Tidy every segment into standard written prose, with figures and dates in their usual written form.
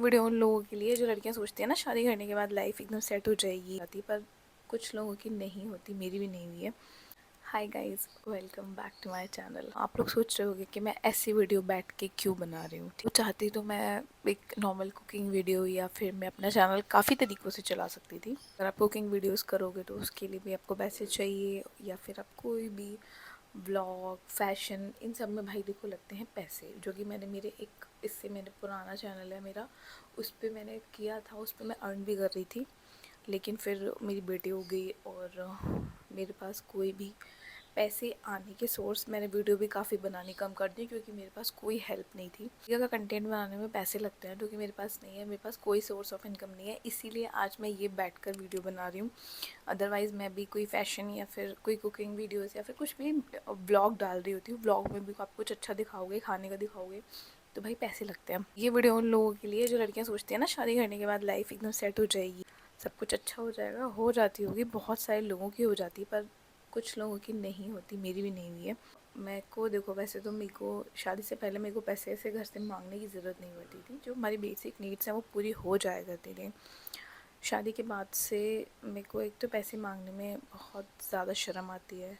Video उन लोगों के लिए जो लड़कियां सोचती हैं ना शादी करने के बाद लाइफ एकदम सेट हो जाएगी आती, पर कुछ लोगों की नहीं होती, मेरी भी नहीं हुई है। Hi guys, welcome back to my channel. आप लोग सोच रहे होंगे कि मैं ऐसी वीडियो बैठ के क्यों बना रही हूँ। तो चाहती तो मैं एक नॉर्मल कुकिंग वीडियो या फिर मैं अपना चैनल काफ़ी तरीक़ों से चला सकती थी। अगर आप कुकिंग वीडियोस करोगे तो उसके लिए भी आपको पैसे चाहिए, या फिर आप कोई भी व्लॉग, फैशन, इन सब में भाई देखो लगते हैं पैसे। जो कि मैंने मेरे एक इससे मेरे पुराना चैनल है मेरा, उस पर मैंने किया था, उस पर मैं अर्न भी कर रही थी। लेकिन फिर मेरी बेटी हो गई और मेरे पास कोई भी पैसे आने के सोर्स, मैंने वीडियो भी काफ़ी बनानी कम कर दी क्योंकि मेरे पास कोई हेल्प नहीं थी। अगर कंटेंट बनाने में पैसे लगते हैं जो कि मेरे पास नहीं है, मेरे पास कोई सोर्स ऑफ इनकम नहीं है, इसीलिए आज मैं ये बैठकर वीडियो बना रही हूँ। अदरवाइज़ मैं भी कोई फैशन या फिर कोई कुकिंग वीडियोस या फिर कुछ भी व्लॉग डाल रही होती हूँ। व्लॉग में भी आप कुछ अच्छा दिखाओगे, खाने का दिखाओगे, तो भाई पैसे लगते हैं। ये वीडियो उन लोगों के लिए जो लड़कियां सोचती हैं ना शादी करने के बाद लाइफ एकदम सेट हो जाएगी, सब कुछ अच्छा हो जाएगा। हो जाती होगी, बहुत सारे लोगों की हो जाती, पर कुछ लोगों की नहीं होती, मेरी भी नहीं हुई है। मैं को देखो, वैसे तो मेरे को शादी से पहले मेरे को पैसे ऐसे घर से मांगने की ज़रूरत नहीं पड़ती थी। जो हमारी बेसिक नीड्स हैं वो पूरी हो जाया करती थी। शादी के बाद से मेरे को एक तो पैसे मांगने में बहुत ज़्यादा शर्म आती है,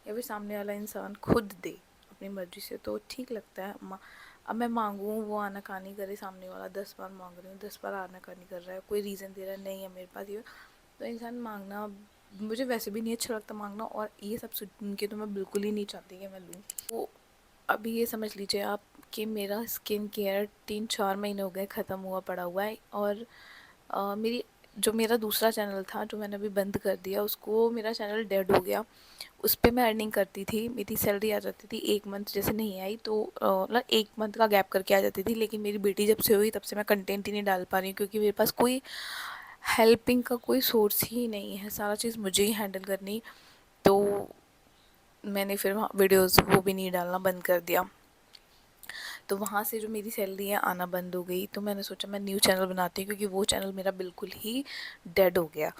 या फिर सामने वाला इंसान खुद दे अपनी मर्ज़ी से तो ठीक लगता है। अब मैं मांगूँ, वो आनाकानी करे, सामने वाला 10 बार मांग रही हूँ, 10 बार आनाकानी कर रहा है, कोई रीज़न दे रहा है नहीं है मेरे पास ये, तो इंसान मांगना मुझे वैसे भी नहीं अच्छा लगता मांगना। और ये सब सुन के तो मैं बिल्कुल ही नहीं चाहती कि मैं लूँ। वो अभी ये समझ लीजिए आप कि मेरा स्किन केयर 3-4 महीने हो गए ख़त्म हुआ पड़ा हुआ है। और मेरी जो मेरा दूसरा चैनल था जो मैंने अभी बंद कर दिया, उसको मेरा चैनल डेड हो गया। उस पर मैं अर्निंग करती थी, मेरी सैलरी आ जाती थी। एक मंथ जैसे नहीं आई तो मतलब एक मंथ का गैप करके आ जाती थी। लेकिन मेरी बेटी जब से हुई तब से मैं कंटेंट ही नहीं डाल पा रही हूँ, क्योंकि मेरे पास कोई हेल्पिंग का कोई सोर्स ही नहीं है, सारा चीज़ मुझे ही हैंडल करनी। तो मैंने फिर वीडियोस वो भी नहीं डालना बंद कर दिया। तो वहाँ से जो मेरी सैलरी है आना बंद हो गई। तो मैंने सोचा मैं न्यू चैनल बनाती हूँ, क्योंकि वो चैनल मेरा बिल्कुल ही डेड हो गया।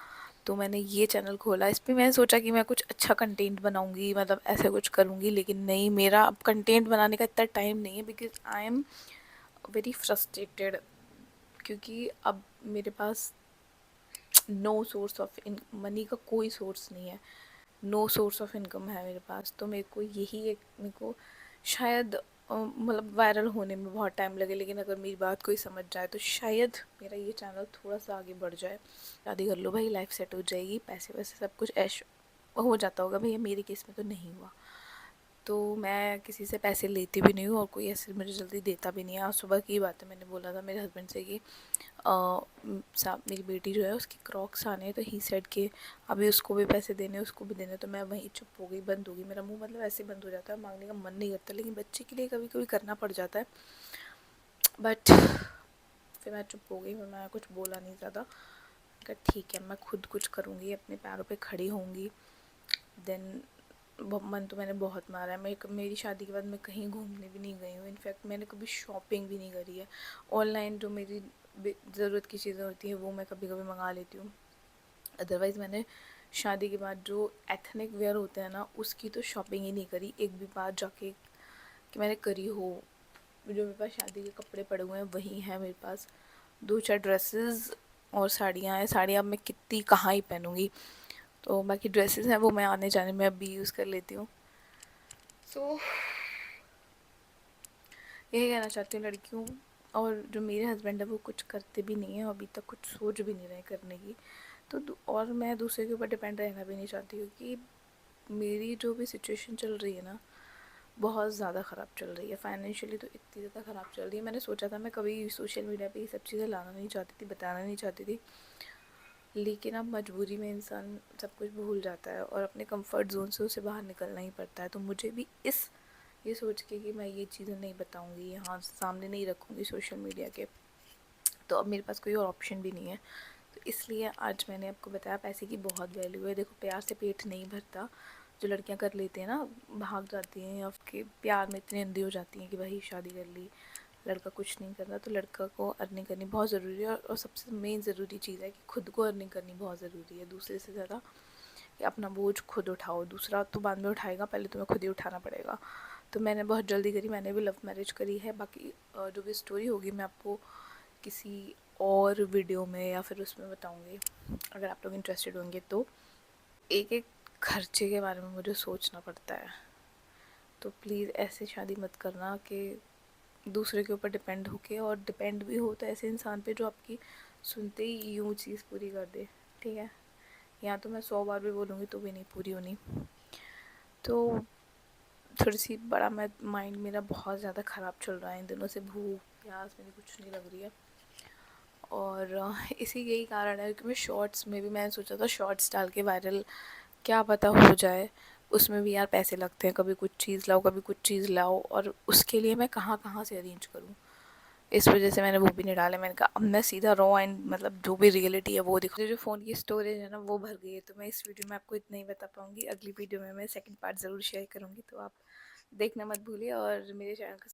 तो मैंने ये चैनल खोला, इस पर मैंने सोचा कि मैं कुछ अच्छा कंटेंट बनाऊंगी, मतलब ऐसे कुछ करूँगी। लेकिन नहीं, मेरा अब कंटेंट बनाने का इतना टाइम नहीं है, because I am very frustrated. क्योंकि अब मेरे पास नो सोर्स ऑफ मनी का कोई सोर्स नहीं है, नो सोर्स ऑफ इनकम है मेरे पास। तो मेरे को यही एक, मेरे को शायद मतलब वायरल होने में बहुत टाइम लगे, लेकिन अगर मेरी बात कोई समझ जाए तो शायद मेरा ये चैनल थोड़ा सा आगे बढ़ जाए। शादी कर लो भाई, लाइफ सेट हो जाएगी, पैसे वैसे सब कुछ ऐश हो जाता होगा। भैया मेरे केस में तो नहीं हुआ। तो मैं किसी से पैसे लेती भी नहीं हूँ और कोई ऐसे मुझे जल्दी देता भी नहीं है। आज सुबह की बात है, मैंने बोला था मेरे हस्बैंड से कि मेरी बेटी जो है उसकी क्रॉक्स आने हैं, तो ही सेड के अभी उसको भी पैसे देने, उसको भी देने। तो मैं वहीं चुप हो गई, बंद हो गई। मेरा मुंह मतलब ऐसे बंद हो जाता है, मांगने का मन नहीं करता, लेकिन बच्चे के लिए कभी कभी करना पड़ जाता है। बट फिर मैं चुप हो गई, मैं कुछ बोला नहीं ज़्यादा। ठीक है, मैं खुद कुछ करूँगी, अपने पैरों पे खड़ी होंगी। देन मन तो मैंने बहुत मारा है। मेरी शादी के बाद मैं कहीं घूमने भी नहीं गई हूँ। इनफैक्ट मैंने कभी शॉपिंग भी नहीं करी है। ऑनलाइन जो मेरी ज़रूरत की चीज़ें होती हैं वो मैं कभी कभी मंगा लेती हूँ। अदरवाइज़ मैंने शादी के बाद जो एथनिक वेयर होते हैं ना, उसकी तो शॉपिंग ही नहीं करी एक भी बार जाके कि मैंने करी हो। जो मेरे पास शादी के कपड़े पड़े हुए हैं वही हैं मेरे पास, 2-4 ड्रेसेस और साड़ियाँ हैं। साड़ियाँ मैं कितनी कहाँ ही पहनूँगी, तो बाकी ड्रेसेस हैं वो मैं आने जाने में अभी यूज़ कर लेती हूँ। सो यही कहना चाहती हूँ लड़कियों, और जो मेरे हस्बैंड है वो कुछ करते भी नहीं है, अभी तक कुछ सोच भी नहीं रहे करने की। तो और मैं दूसरे के ऊपर डिपेंड रहना भी नहीं चाहती, क्योंकि मेरी जो भी सिचुएशन चल रही है ना, बहुत ज़्यादा ख़राब चल रही है। फाइनेंशियली तो इतनी ज़्यादा ख़राब चल रही है। मैंने सोचा था मैं कभी सोशल मीडिया पे ये सब चीज़ें लाना नहीं चाहती थी, बताना नहीं चाहती थी, लेकिन अब मजबूरी में इंसान सब कुछ भूल जाता है और अपने कंफर्ट जोन से उसे बाहर निकलना ही पड़ता है। तो मुझे भी ये सोच के कि मैं ये चीज़ें नहीं बताऊंगी, यहाँ सामने नहीं रखूँगी सोशल मीडिया के, तो अब मेरे पास कोई और ऑप्शन भी नहीं है। तो इसलिए आज मैंने आपको बताया पैसे की बहुत वैल्यू है। देखो, प्यार से पेट नहीं भरता। जो लड़कियां कर लेती हैं ना, भाग जाती हैं या फिर प्यार में इतनी अंधी हो जाती हैं कि भाई शादी कर ली, लड़का कुछ नहीं कर रहा, तो लड़का को अर्निंग करनी बहुत ज़रूरी है। और सबसे मेन ज़रूरी चीज़ है कि खुद को अर्निंग करनी बहुत ज़रूरी है, दूसरे से ज़्यादा। कि अपना बोझ खुद उठाओ, दूसरा तो बाद में उठाएगा, पहले तुम्हें खुद ही उठाना पड़ेगा। तो मैंने बहुत जल्दी करी, मैंने भी लव मैरिज करी है। बाकी जो भी स्टोरी होगी मैं आपको किसी और वीडियो में या फिर उसमें बताऊँगी, अगर आप लोग इंटरेस्टेड होंगे तो। एक एक खर्चे के बारे में मुझे सोचना पड़ता है, तो प्लीज़ ऐसे शादी मत करना कि दूसरे के ऊपर डिपेंड होके, और डिपेंड भी हो तो ऐसे इंसान पे जो आपकी सुनते ही यूँ चीज़ पूरी कर दे, ठीक है। यहाँ तो मैं 100 बार भी बोलूँगी तो भी नहीं पूरी होनी। तो थोड़ी सी बड़ा मैं माइंड मेरा बहुत ज़्यादा ख़राब चल रहा है इन दिनों से, भूख प्यास मेरी कुछ नहीं लग रही है। और इसी यही कारण है कि मैं शॉर्ट्स में भी मैंने सोचा था शॉर्ट्स डाल के वायरल, क्या पता हो जाए। उसमें भी यार पैसे लगते हैं, कभी कुछ चीज़ लाओ कभी कुछ चीज़ लाओ, और उसके लिए मैं कहाँ कहाँ से अरेंज करूँ। इस वजह से मैंने वो भी नहीं डाला। मैंने कहा अब मैं सीधा रॉ एंड मतलब जो भी रियलिटी है वो दिखा। जो फ़ोन की स्टोरेज है ना वो भर गई है, तो मैं इस वीडियो में आपको इतना ही बता पाऊँगी। अगली वीडियो में मैं सेकंड पार्ट ज़रूर शेयर करूँगी, तो आप देखना मत भूलिए और मेरे चैनल को